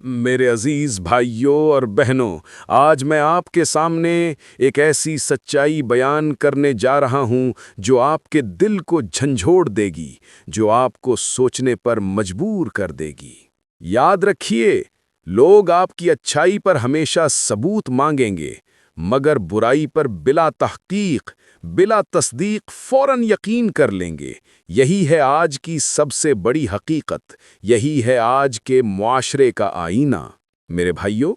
میرے عزیز بھائیوں اور بہنوں، آج میں آپ کے سامنے ایک ایسی سچائی بیان کرنے جا رہا ہوں جو آپ کے دل کو جھنجھوڑ دے گی، جو آپ کو سوچنے پر مجبور کر دے گی۔ یاد رکھیے، لوگ آپ کی اچھائی پر ہمیشہ ثبوت مانگیں گے، مگر برائی پر بلا تحقیق، بلا تصدیق فوراً یقین کر لیں گے۔ یہی ہے آج کی سب سے بڑی حقیقت، یہی ہے آج کے معاشرے کا آئینہ۔ میرے بھائیوں،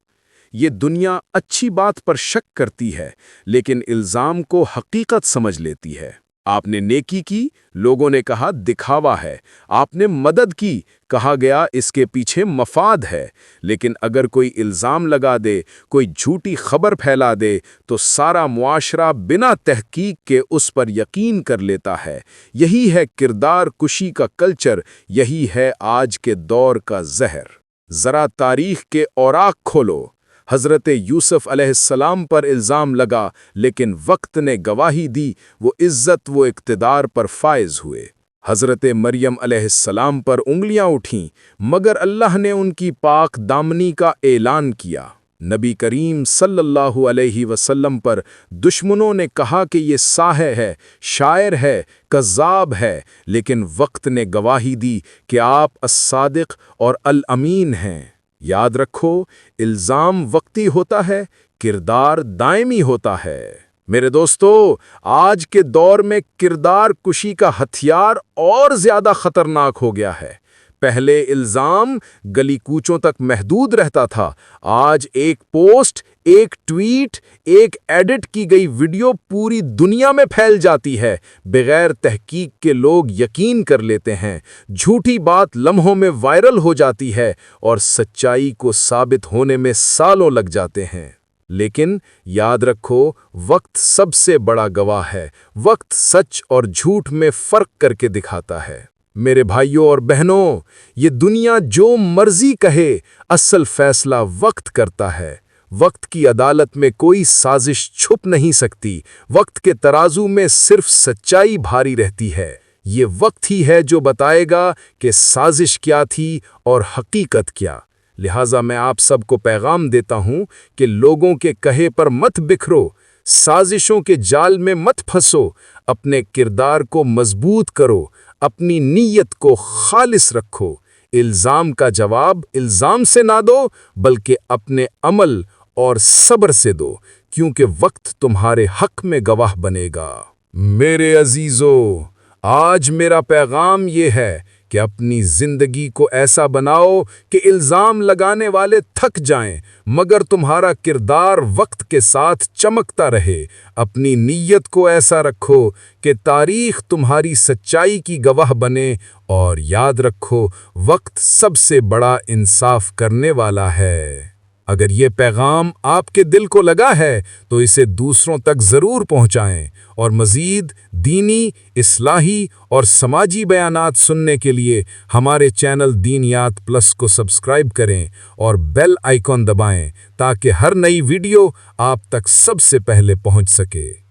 یہ دنیا اچھی بات پر شک کرتی ہے، لیکن الزام کو حقیقت سمجھ لیتی ہے۔ آپ نے نیکی کی، لوگوں نے کہا دکھاوا ہے۔ آپ نے مدد کی، کہا گیا اس کے پیچھے مفاد ہے۔ لیکن اگر کوئی الزام لگا دے، کوئی جھوٹی خبر پھیلا دے، تو سارا معاشرہ بنا تحقیق کے اس پر یقین کر لیتا ہے۔ یہی ہے کردار کشی کا کلچر، یہی ہے آج کے دور کا زہر۔ ذرا تاریخ کے اوراق کھولو۔ حضرت یوسف علیہ السلام پر الزام لگا، لیکن وقت نے گواہی دی، وہ عزت و اقتدار پر فائز ہوئے۔ حضرت مریم علیہ السلام پر انگلیاں اٹھیں، مگر اللہ نے ان کی پاک دامنی کا اعلان کیا۔ نبی کریم صلی اللہ علیہ وسلم پر دشمنوں نے کہا کہ یہ ساحر ہے، شاعر ہے، کذاب ہے، لیکن وقت نے گواہی دی کہ آپ الصادق اور الامین ہیں۔ یاد رکھو، الزام وقتی ہوتا ہے، کردار دائمی ہوتا ہے۔ میرے دوستو، آج کے دور میں کردار کشی کا ہتھیار اور زیادہ خطرناک ہو گیا ہے۔ پہلے الزام گلی کوچوں تک محدود رہتا تھا، آج ایک پوسٹ، ایک ٹویٹ، ایک ایڈٹ کی گئی ویڈیو پوری دنیا میں پھیل جاتی ہے۔ بغیر تحقیق کے لوگ یقین کر لیتے ہیں، جھوٹی بات لمحوں میں وائرل ہو جاتی ہے اور سچائی کو ثابت ہونے میں سالوں لگ جاتے ہیں۔ لیکن یاد رکھو، وقت سب سے بڑا گواہ ہے۔ وقت سچ اور جھوٹ میں فرق کر کے دکھاتا ہے۔ میرے بھائیوں اور بہنوں، یہ دنیا جو مرضی کہے، اصل فیصلہ وقت کرتا ہے۔ وقت کی عدالت میں کوئی سازش چھپ نہیں سکتی۔ وقت کے ترازو میں صرف سچائی بھاری رہتی ہے۔ یہ وقت ہی ہے جو بتائے گا کہ سازش کیا تھی اور حقیقت کیا۔ لہٰذا میں آپ سب کو پیغام دیتا ہوں کہ لوگوں کے کہے پر مت بکھرو، سازشوں کے جال میں مت پھنسو، اپنے کردار کو مضبوط کرو، اپنی نیت کو خالص رکھو۔ الزام کا جواب الزام سے نہ دو، بلکہ اپنے عمل اور صبر سے دو، کیونکہ وقت تمہارے حق میں گواہ بنے گا۔ میرے عزیزو، آج میرا پیغام یہ ہے کہ اپنی زندگی کو ایسا بناؤ کہ الزام لگانے والے تھک جائیں، مگر تمہارا کردار وقت کے ساتھ چمکتا رہے۔ اپنی نیت کو ایسا رکھو کہ تاریخ تمہاری سچائی کی گواہ بنے، اور یاد رکھو، وقت سب سے بڑا انصاف کرنے والا ہے۔ اگر یہ پیغام آپ کے دل کو لگا ہے تو اسے دوسروں تک ضرور پہنچائیں، اور مزید دینی، اصلاحی اور سماجی بیانات سننے کے لیے ہمارے چینل دینیات پلس کو سبسکرائب کریں اور بیل آئیکن دبائیں تاکہ ہر نئی ویڈیو آپ تک سب سے پہلے پہنچ سکے۔